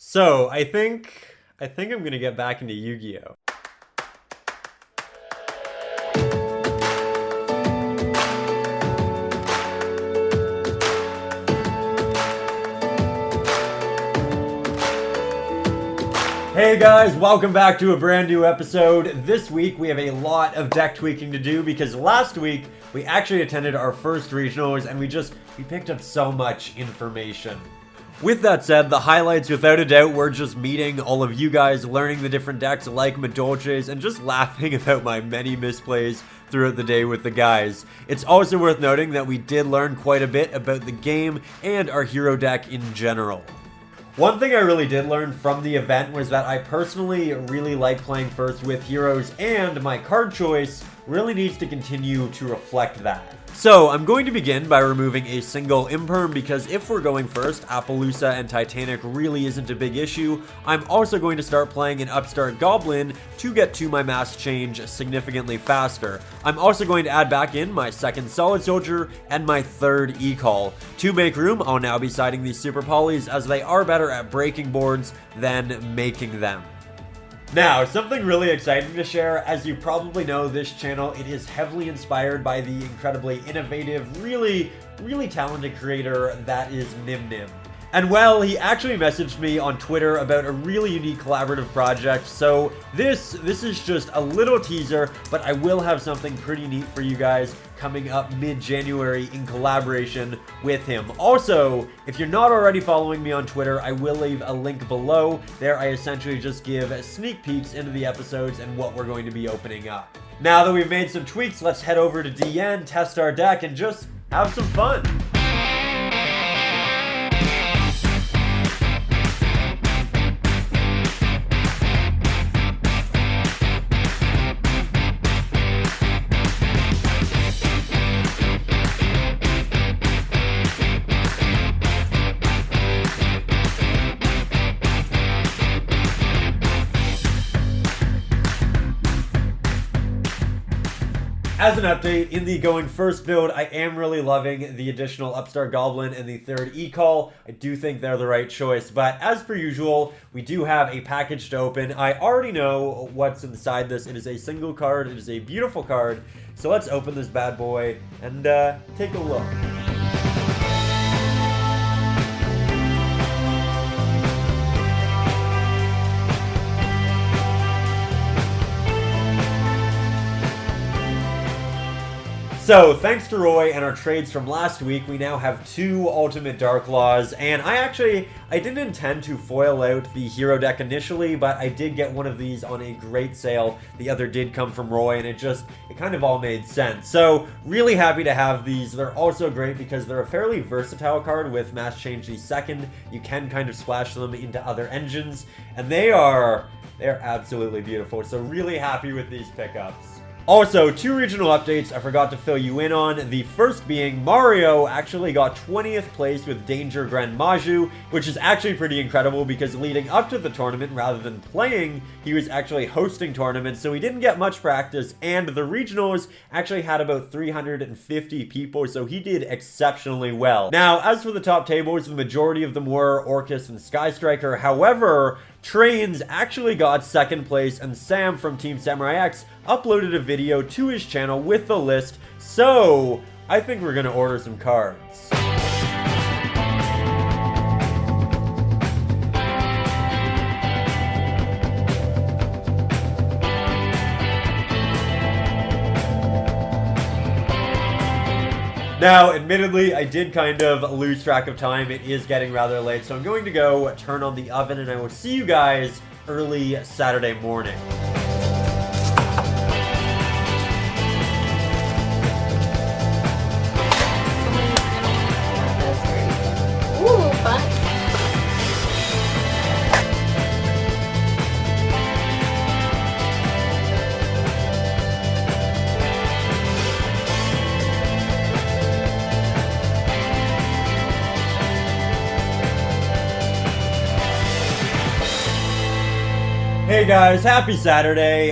So I think I'm gonna get back into Yu-Gi-Oh. Hey guys, welcome back to a brand new episode. This week we have a lot of deck tweaking to do because last week we actually attended our first regionals and we picked up so much information. With that said, the highlights without a doubt were just meeting all of you guys, learning the different decks like Madolches, and just laughing about my many misplays throughout the day with the guys. It's also worth noting that we did learn quite a bit about the game and our hero deck in general. One thing I really did learn from the event was that I personally really like playing first with heroes, and my card choice really needs to continue to reflect that. So I'm going to begin by removing a single imperm because if we're going first, Appaloosa and Titanic really isn't a big issue. I'm also going to start playing an Upstart Goblin to get to my mass change significantly faster. I'm also going to add back in my second Solid Soldier and my third E-Call. To make room, I'll now be siding these Super Polys as they are better at breaking boards than making them. Now, something really exciting to share. As you probably know, this channel, it is heavily inspired by the incredibly innovative, really talented creator that is Nyhmnims. And well, he actually messaged me on Twitter about a really unique collaborative project, so this is just a little teaser, but I will have something pretty neat for you guys coming up mid-January in collaboration with him. Also, if you're not already following me on Twitter, I will leave a link below. There I essentially just give sneak peeks into the episodes and what we're going to be opening up. Now that we've made some tweaks, let's head over to DN, test our deck, and just have some fun. As an update, in the going first build, I am really loving the additional Upstart Goblin and the third E-Call. I do think they're the right choice, but as per usual, we do have a package to open. I already know what's inside this. It is a single card. It is a beautiful card. So let's open this bad boy and take a look. So, thanks to Roy and our trades from last week, we now have 2 Ultimate Dark Laws, and I didn't intend to foil out the hero deck initially, but I did get one of these on a great sale. The other did come from Roy, and it kind of all made sense. So, really happy to have these. They're also great because they're a fairly versatile card with Mass Change the second. You can kind of splash them into other engines, and they're absolutely beautiful. So, really happy with these pickups. Also, 2 regional updates I forgot to fill you in on. The first being Mario actually got 20th place with Danger Grand Maju, which is actually pretty incredible because leading up to the tournament, rather than playing, he was actually hosting tournaments, so he didn't get much practice, and the regionals actually had about 350 people, so he did exceptionally well. Now, as for the top tables, the majority of them were Orcus and Sky Striker. However, Trains actually got 2nd place, and Sam from Team Samurai X uploaded a video to his channel with the list, so I think we're gonna order some cards. Now, admittedly, I did kind of lose track of time. It is getting rather late, so I'm going to go turn on the oven, and I will see you guys early Saturday morning. Ooh, fun. Hey guys, happy Saturday.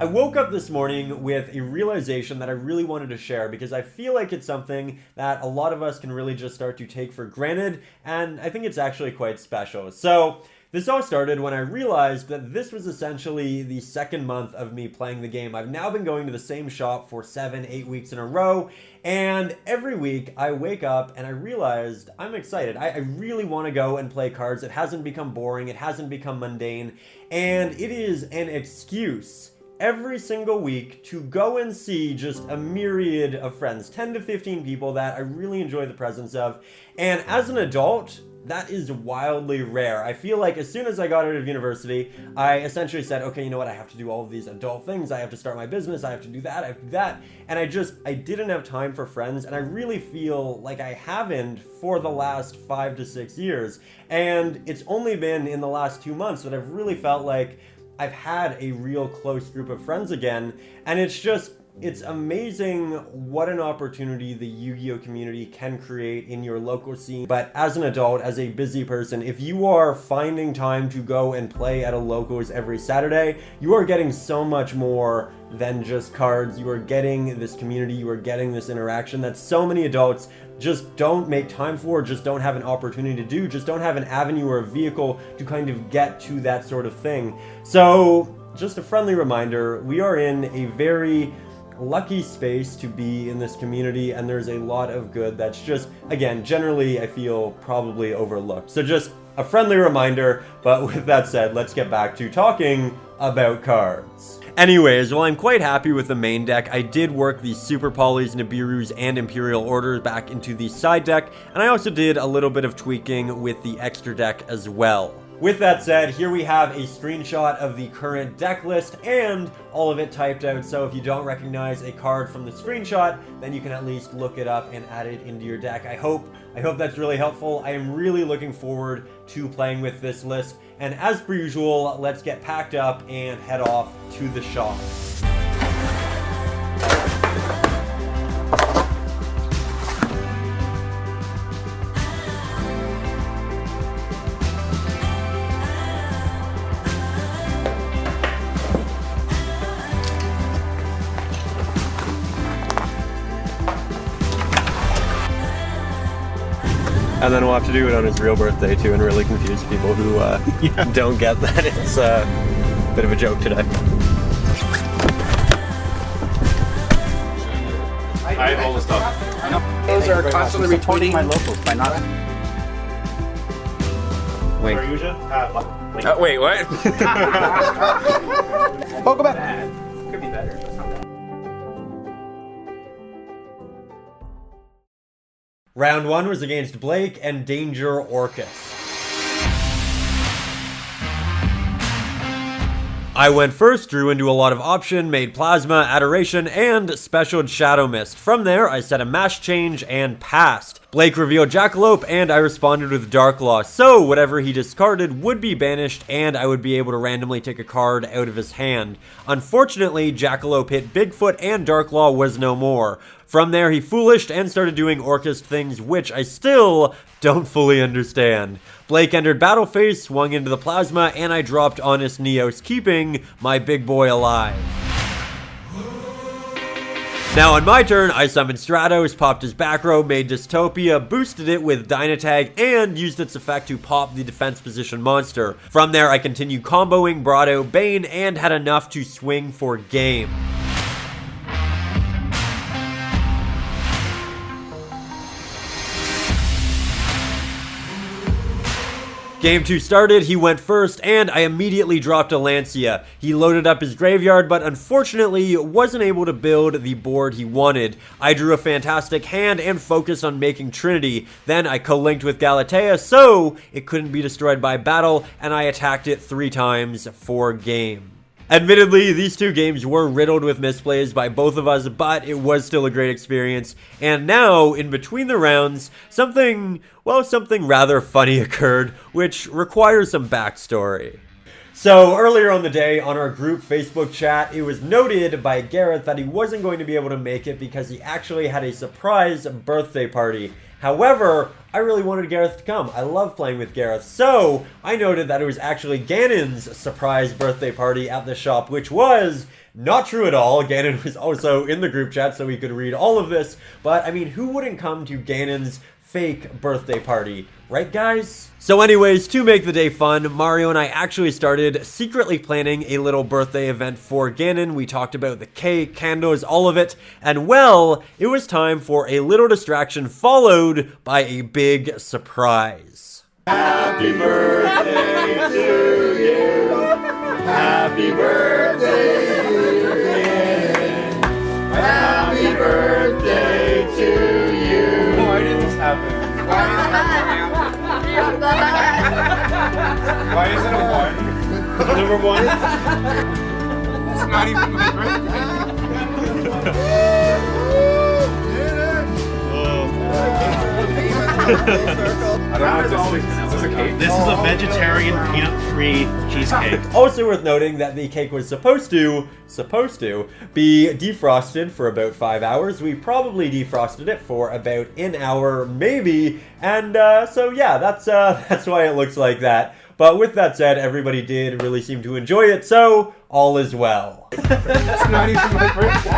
I woke up this morning with a realization that I really wanted to share because I feel like it's something that a lot of us can really just start to take for granted, and I think it's actually quite special. So this all started when I realized that this was essentially the second month of me playing the game. I've now been going to the same shop for 7-8 weeks in a row, and every week I wake up and I realized I'm excited. I really want to go and play cards. It hasn't become boring, it hasn't become mundane, and it is an excuse every single week to go and see just a myriad of friends, 10 to 15 people that I really enjoy the presence of. And as an adult, that is wildly rare. I feel like as soon as I got out of university, I essentially said, okay, you know what, I have to do all of these adult things. I have to start my business, I have to do that, I have to do that. And I didn't have time for friends, and I really feel like I haven't for the last 5 to 6 years. And it's only been in the last 2 months that I've really felt like I've had a real close group of friends again, and it's amazing what an opportunity the Yu-Gi-Oh community can create in your local scene. But as an adult, as a busy person, if you are finding time to go and play at a locals every Saturday, you are getting so much more than just cards. You are getting this community, you are getting this interaction that so many adults just don't make time for, just don't have an opportunity to do, just don't have an avenue or a vehicle to kind of get to that sort of thing. So just a friendly reminder, we are in a very lucky space to be in this community, and there's a lot of good that's just, again, generally I feel probably overlooked. So just a friendly reminder, but with that said, let's get back to talking about cards. Anyways, while I'm quite happy with the main deck, I did work the Super Polys, Nibirus, and Imperial Orders back into the side deck, and I also did a little bit of tweaking with the extra deck as well. With that said, here we have a screenshot of the current deck list and all of it typed out, so if you don't recognize a card from the screenshot, then you can at least look it up and add it into your deck. I hope that's really helpful. I am really looking forward to playing with this list, and as per usual, let's get packed up and head off to the shop. And then we'll have to do it on his real birthday too, and really confuse people who don't get that it's a bit of a joke today. I have all the stuff. Those are constantly reporting my locals by not. Wink. Wait, what? Oh, go back. Could be better. Round 1 was against Blake and Danger Orcus. I went first, drew into a lot of option, made Plasma, Adoration, and specialed Shadow Mist. From there, I set a mash change and passed. Blake revealed Jackalope, and I responded with Darklaw, so whatever he discarded would be banished, and I would be able to randomly take a card out of his hand. Unfortunately, Jackalope hit Bigfoot, and Darklaw was no more. From there, he foolished and started doing Orcus things, which I still don't fully understand. Blake entered battle phase, swung into the Plasma, and I dropped Honest Neos, keeping my big boy alive. Now on my turn, I summoned Stratos, popped his back row, made Dystopia, boosted it with Dynatag, and used its effect to pop the defense position monster. From there, I continued comboing, brought out Bane, and had enough to swing for game. Game 2 started, he went first, and I immediately dropped a Lancia. He loaded up his graveyard, but unfortunately wasn't able to build the board he wanted. I drew a fantastic hand and focused on making Trinity. Then I co-linked with Galatea, so it couldn't be destroyed by battle, and I attacked it 3 times for game. Admittedly, these 2 games were riddled with misplays by both of us, but it was still a great experience. And now, in between the rounds, something rather funny occurred, which requires some backstory. So earlier on the day on our group Facebook chat, it was noted by Gareth that he wasn't going to be able to make it because he actually had a surprise birthday party. However, I really wanted Gareth to come. I love playing with Gareth. So I noted that it was actually Gannon's surprise birthday party at the shop, which was not true at all. Gannon was also in the group chat so we could read all of this. But I mean, who wouldn't come to Gannon's fake birthday party? Right, guys? So anyways, to make the day fun, Mario and I actually started secretly planning a little birthday event for Gannon. We talked about the cake, candles, all of it. And well, it was time for a little distraction followed by a big surprise. Happy birthday to you. Happy birthday to you. Happy birthday to you. Why did this happen? Why is it a 1? Number 1? It's not even my birthday. This is a vegetarian peanut-free cheesecake. Also worth noting that the cake was supposed to be defrosted for about 5 hours. We probably defrosted it for about an hour, maybe. And so yeah, that's why it looks like that. But with that said, everybody did really seem to enjoy it, so all is well. It's not even my birthday.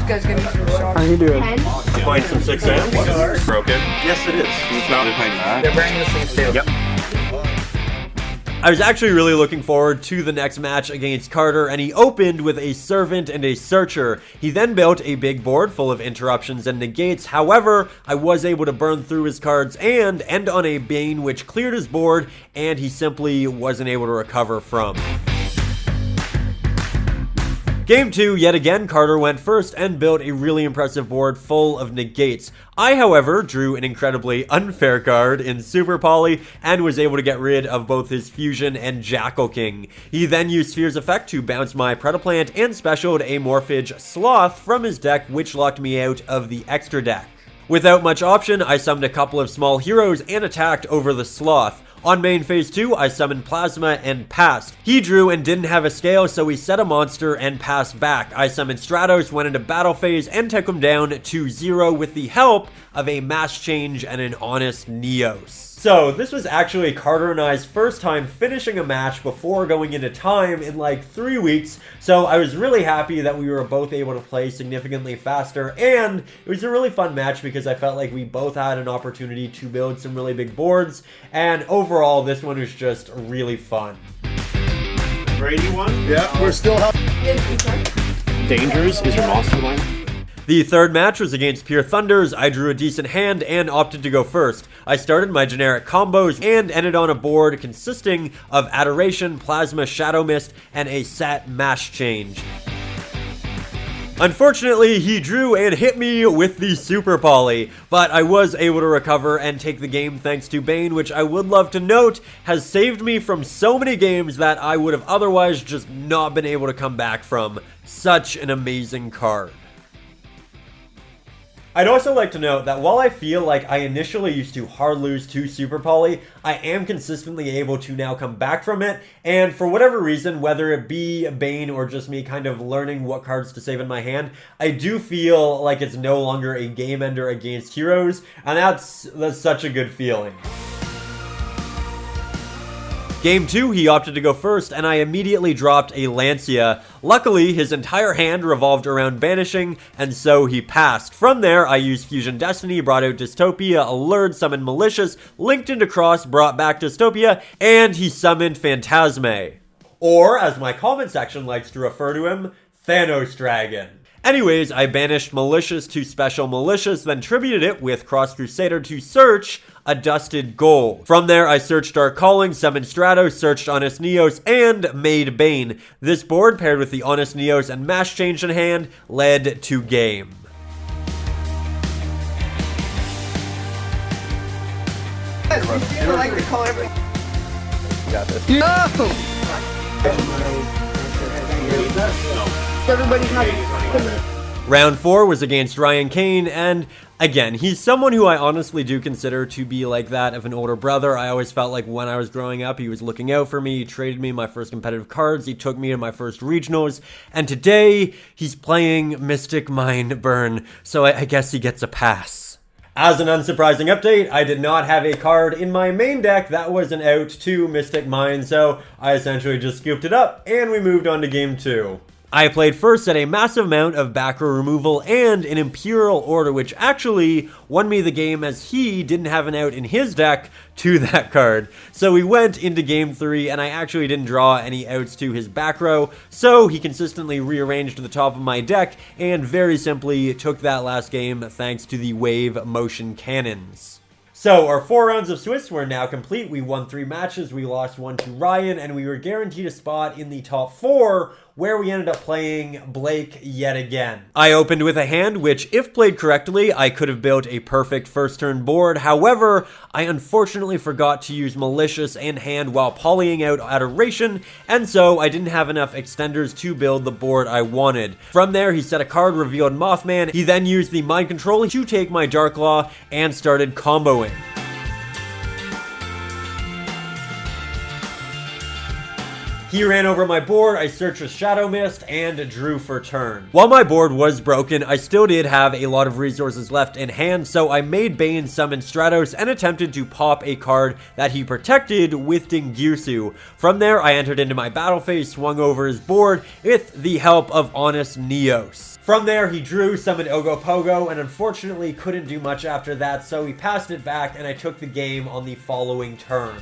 How you doing? Find some 6 amps. Broken? Yes, it is. It's not behind that. They're wearing the same steel. Yep. I was actually really looking forward to the next match against Carter, and he opened with a Servant and a Searcher. He then built a big board full of interruptions and negates. However, I was able to burn through his cards and end on a Bane, which cleared his board, and he simply wasn't able to recover from. Game 2, yet again, Carter went first and built a really impressive board full of negates. I, however, drew an incredibly unfair card in Super Poly and was able to get rid of both his Fusion and Jackal King. He then used Sphere's effect to bounce my Predaplant and specialed a Morphage Sloth from his deck, which locked me out of the extra deck. Without much option, I summoned a couple of small heroes and attacked over the Sloth. On main phase 2, I summoned Plasma and passed. He drew and didn't have a scale, so he set a monster and passed back. I summoned Stratos, went into battle phase, and took him down to 0 with the help of a Mass Change and an Honest Neos. So, this was actually Carter and I's first time finishing a match before going into time in like 3 weeks, so I was really happy that we were both able to play significantly faster, and it was a really fun match because I felt like we both had an opportunity to build some really big boards, and overall, this one was just really fun. Brady one? Yeah, we're still Dangerous is your monster line. The third match was against Pure Thunders. I drew a decent hand and opted to go first. I started my generic combos and ended on a board consisting of Adoration, Plasma, Shadow Mist, and a set Mash Change. Unfortunately, he drew and hit me with the Super Poly, but I was able to recover and take the game thanks to Bane, which I would love to note has saved me from so many games that I would have otherwise just not been able to come back from. Such an amazing card. I'd also like to note that while I feel like I initially used to hard lose to Super Poly, I am consistently able to now come back from it, and for whatever reason, whether it be Bane or just me kind of learning what cards to save in my hand, I do feel like it's no longer a game ender against heroes, and that's such a good feeling. Game 2, he opted to go first, and I immediately dropped a Lancia. Luckily, his entire hand revolved around banishing, and so he passed. From there, I used Fusion Destiny, brought out Dystopia, allured, summoned Malicious, linked into Cross, brought back Dystopia, and he summoned Phantasme. Or, as my comment section likes to refer to him, Thanos Dragon. Anyways, I banished Malicious to Special Malicious, then tributed it with Cross Crusader to search a Dusted Gold. From there, I searched Dark Calling, summoned Stratos, searched Honest Neos, and made Bane. This board, paired with the Honest Neos and Mash Change in hand, led to game. Got this. Everybody's not. Round 4 was against Ryan Kane, and again, he's someone who I honestly do consider to be like that of an older brother. I always felt like when I was growing up, he was looking out for me. He traded me my first competitive cards. He took me to my first regionals. And today, he's playing Mystic Mind Burn. So I guess he gets a pass. As an unsurprising update, I did not have a card in my main deck that was an out to Mystic Mind. So I essentially just scooped it up and we moved on to game 2. I played first at a massive amount of back row removal and an Imperial Order, which actually won me the game as he didn't have an out in his deck to that card. So we went into game 3 and I actually didn't draw any outs to his back row, so he consistently rearranged the top of my deck and very simply took that last game thanks to the wave motion cannons. So, our 4 rounds of Swiss were now complete. We won 3 matches, we lost 1 to Ryan, and we were guaranteed a spot in the top 4, where we ended up playing Blake yet again. I opened with a hand which, if played correctly, I could have built a perfect first turn board. However, I unfortunately forgot to use Malicious and Hand while polying out Adoration, and so I didn't have enough extenders to build the board I wanted. From there, he set a card, revealed Mothman. He then used the Mind Control to take my Dark Claw and started comboing. He ran over my board, I searched with Shadow Mist, and drew for turn. While my board was broken, I still did have a lot of resources left in hand, so I made Bane summon Stratos and attempted to pop a card that he protected with Dingirsu. From there, I entered into my battle phase, swung over his board with the help of Honest Neos. From there, he drew, summoned Ogopogo, and unfortunately couldn't do much after that, so he passed it back and I took the game on the following turn.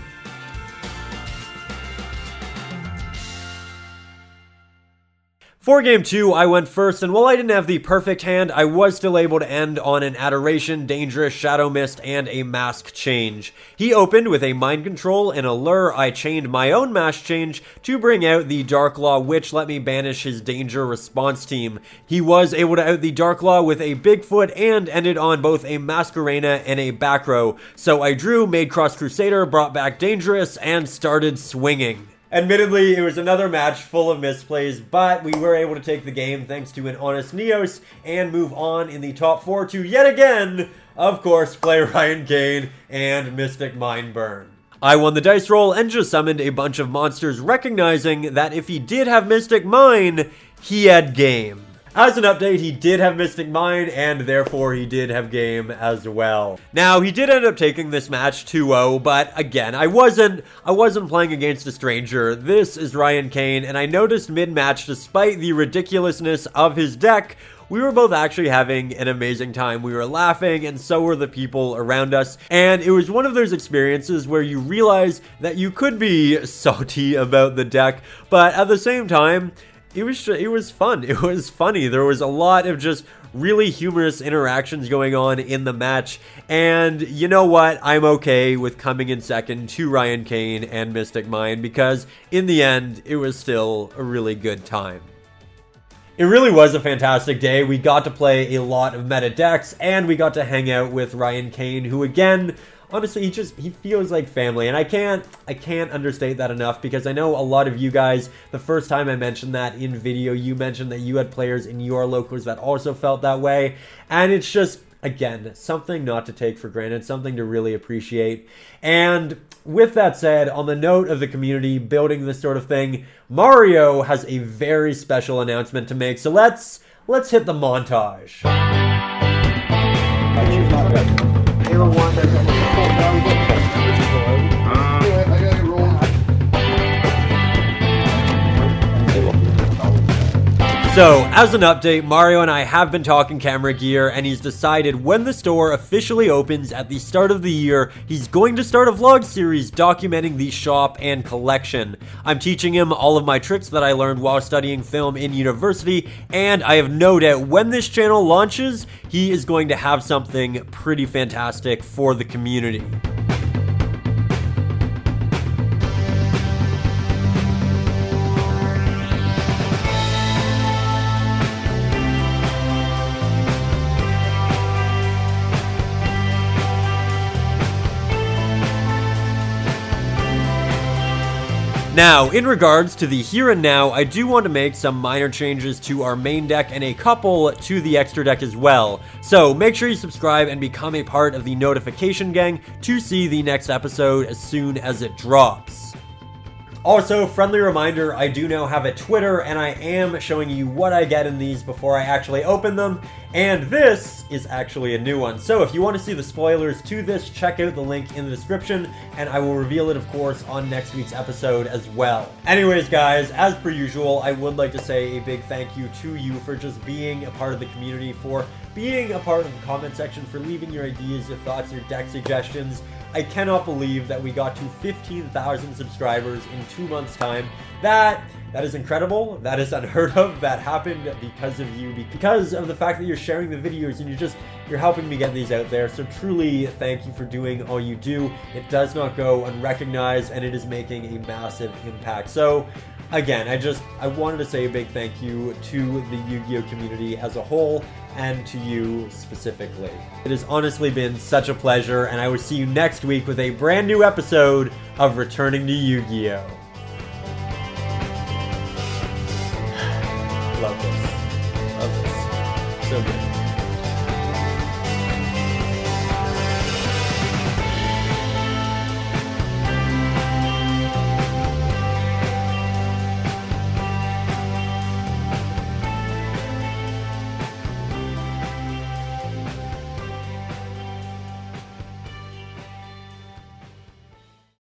For game 2, I went first, and while I didn't have the perfect hand, I was still able to end on an Adoration, Dangerous, Shadow Mist, and a Mask Change. He opened with a Mind Control and a Lure. I chained my own Mask Change to bring out the Dark Law, which let me banish his Danger Response team. He was able to out the Dark Law with a Bigfoot and ended on both a Masquerena and a Back Row. So I drew, made Cross Crusader, brought back Dangerous, and started swinging. Admittedly, it was another match full of misplays, but we were able to take the game thanks to an Honest Neos and move on in the top 4 to yet again, of course, play Ryan Kane and Mystic Mind Burn. I won the dice roll and just summoned a bunch of monsters, recognizing that if he did have Mystic Mind, he had game. As an update, he did have Mystic Mind, and therefore he did have game as well. Now, he did end up taking this match 2-0, but again, I wasn't playing against a stranger. This is Ryan Kane, and I noticed mid-match, despite the ridiculousness of his deck, we were both actually having an amazing time. We were laughing, and so were the people around us. And it was one of those experiences where you realize that you could be salty about the deck, but at the same time, it was fun. It was funny. There was a lot of just really humorous interactions going on in the match. And you know what? I'm okay with coming in second to Ryan Kane and Mystic Mind because in the end, it was still a really good time. It really was a fantastic day. We got to play a lot of meta decks and we got to hang out with Ryan Kane, who again, honestly, he feels like family, and I can't understate that enough because I know a lot of you guys, the first time I mentioned that in video, you mentioned that you had players in your locals that also felt that way, and it's just, again, something not to take for granted, something to really appreciate. And with that said, on the note of the community building this sort of thing, Mario has a very special announcement to make, so let's hit the montage. I choose not to. Halo 1 doesn't I got it rolled. So, as an update, Mario and I have been talking camera gear, and he's decided when the store officially opens at the start of the year, he's going to start a vlog series documenting the shop and collection. I'm teaching him all of my tricks that I learned while studying film in university, and I have no doubt when this channel launches, he is going to have something pretty fantastic for the community. Now, in regards to the here and now, I do want to make some minor changes to our main deck and a couple to the extra deck as well. So make sure you subscribe and become a part of the notification gang to see the next episode as soon as it drops. Also, friendly reminder, I do now have a Twitter, and I am showing you what I get in these before I actually open them, and this is actually a new one. So if you want to see the spoilers to this, check out the link in the description, and I will reveal it, of course, on next week's episode as well. Anyways, guys, as per usual, I would like to say a big thank you to you for just being a part of the community, for being a part of the comment section, for leaving your ideas, your thoughts, your deck suggestions. I cannot believe that we got to 15,000 subscribers in 2 months' time. That is incredible. That is unheard of. That happened because of you, because of the fact that you're sharing the videos and you're helping me get these out there. So truly, thank you for doing all you do. It does not go unrecognized, and it is making a massive impact. So again, I wanted to say a big thank you to the Yu-Gi-Oh community as a whole, and to you specifically. It has honestly been such a pleasure, and I will see you next week with a brand new episode of Returning to Yu-Gi-Oh! Love this. Love this. So good.